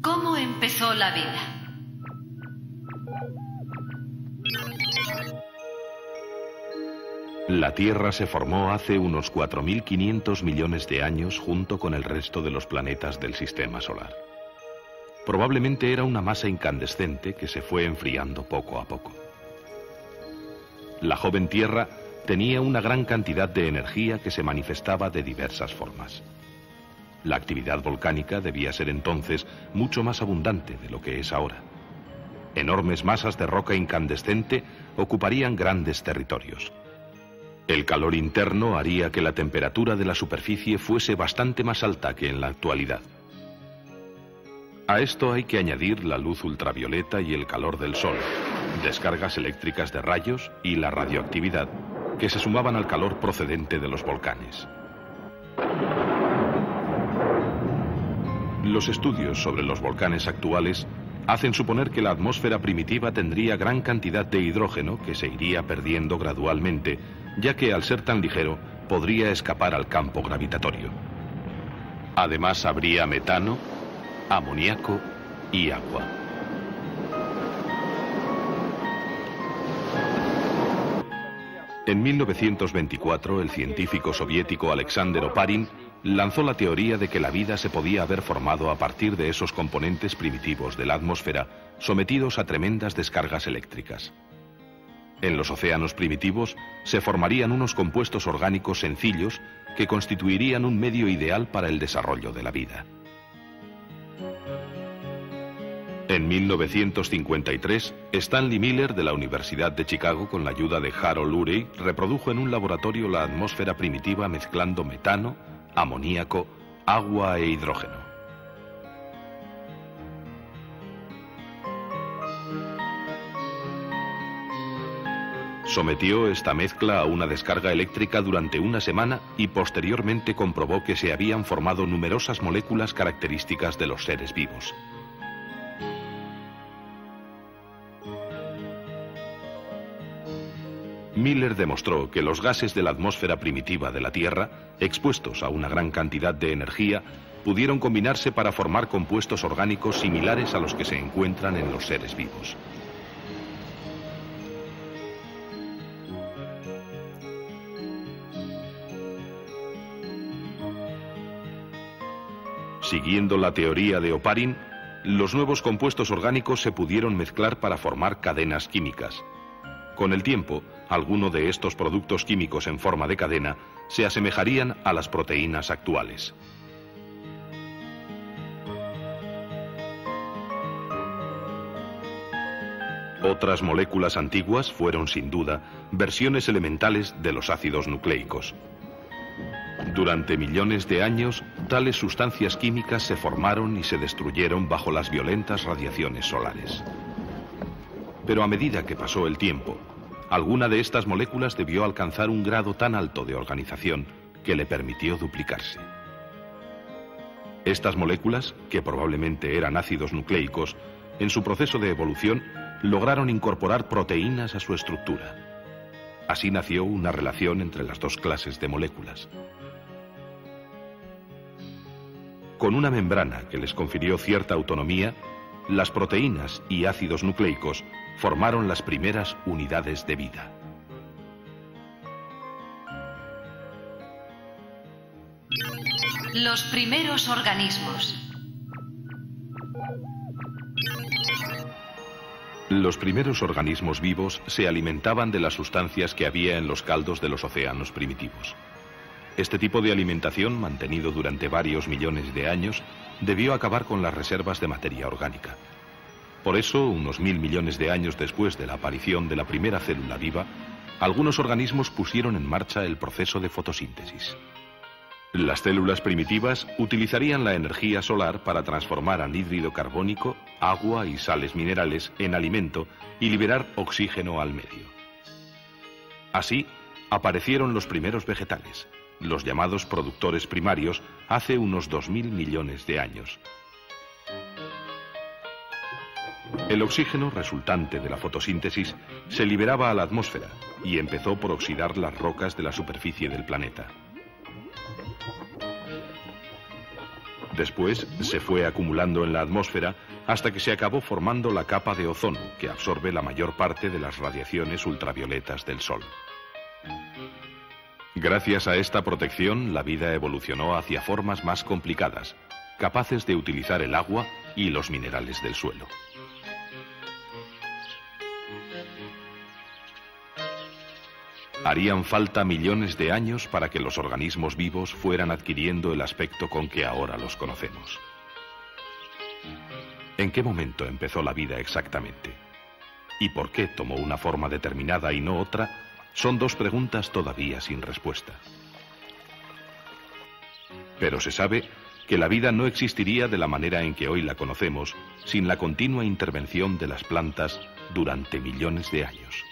¿Cómo empezó la vida? La Tierra se formó hace unos 4.500 millones de años junto con el resto de los planetas del Sistema Solar. Probablemente era una masa incandescente que se fue enfriando poco a poco. La joven Tierra tenía una gran cantidad de energía que se manifestaba de diversas formas. La actividad volcánica debía ser entonces mucho más abundante de lo que es ahora. Enormes masas de roca incandescente ocuparían grandes territorios. El calor interno haría que la temperatura de la superficie fuese bastante más alta que en la actualidad. A esto hay que añadir la luz ultravioleta y el calor del sol, descargas eléctricas de rayos y la radioactividad, que se sumaban al calor procedente de los volcanes. Los estudios sobre los volcanes actuales hacen suponer que la atmósfera primitiva tendría gran cantidad de hidrógeno que se iría perdiendo gradualmente, ya que al ser tan ligero podría escapar al campo gravitatorio. Además habría metano, amoníaco y agua. En 1924, el científico soviético Alexander Oparin lanzó la teoría de que la vida se podía haber formado a partir de esos componentes primitivos de la atmósfera sometidos a tremendas descargas eléctricas. En los océanos primitivos se formarían unos compuestos orgánicos sencillos que constituirían un medio ideal para el desarrollo de la vida. En 1953, Stanley Miller de la Universidad de Chicago, con la ayuda de Harold Urey, reprodujo en un laboratorio la atmósfera primitiva mezclando metano, amoníaco, agua e hidrógeno. Sometió esta mezcla a una descarga eléctrica durante una semana y posteriormente comprobó que se habían formado numerosas moléculas características de los seres vivos. Miller demostró que los gases de la atmósfera primitiva de la Tierra, expuestos a una gran cantidad de energía, pudieron combinarse para formar compuestos orgánicos similares a los que se encuentran en los seres vivos. Siguiendo la teoría de Oparin, los nuevos compuestos orgánicos se pudieron mezclar para formar cadenas químicas. Con el tiempo, algunos de estos productos químicos en forma de cadena se asemejarían a las proteínas actuales. Otras moléculas antiguas fueron, sin duda, versiones elementales de los ácidos nucleicos. Durante millones de años, tales sustancias químicas se formaron y se destruyeron bajo las violentas radiaciones solares. Pero a medida que pasó el tiempo, alguna de estas moléculas debió alcanzar un grado tan alto de organización que le permitió duplicarse. Estas moléculas, que probablemente eran ácidos nucleicos, en su proceso de evolución lograron incorporar proteínas a su estructura. Así nació una relación entre las dos clases de moléculas. Con una membrana que les confirió cierta autonomía, las proteínas y ácidos nucleicos formaron las primeras unidades de vida. Los primeros organismos. Los primeros organismos vivos se alimentaban de las sustancias que había en los caldos de los océanos primitivos. Este tipo de alimentación, mantenido durante varios millones de años, debió acabar con las reservas de materia orgánica. Por eso, unos 1000 millones de años después de la aparición de la primera célula viva, algunos organismos pusieron en marcha el proceso de fotosíntesis. Las células primitivas utilizarían la energía solar para transformar anhídrido carbónico, agua y sales minerales en alimento y liberar oxígeno al medio. Así, aparecieron los primeros vegetales, los llamados productores primarios, hace unos 2000 millones de años. El oxígeno resultante de la fotosíntesis se liberaba a la atmósfera y empezó por oxidar las rocas de la superficie del planeta. Después se fue acumulando en la atmósfera hasta que se acabó formando la capa de ozono, que absorbe la mayor parte de las radiaciones ultravioletas del Sol. Gracias a esta protección, la vida evolucionó hacia formas más complicadas, capaces de utilizar el agua y los minerales del suelo. Harían falta millones de años para que los organismos vivos fueran adquiriendo el aspecto con que ahora los conocemos. ¿En qué momento empezó la vida exactamente? ¿Y por qué tomó una forma determinada y no otra? Son dos preguntas todavía sin respuesta. Pero se sabe que la vida no existiría de la manera en que hoy la conocemos sin la continua intervención de las plantas durante millones de años.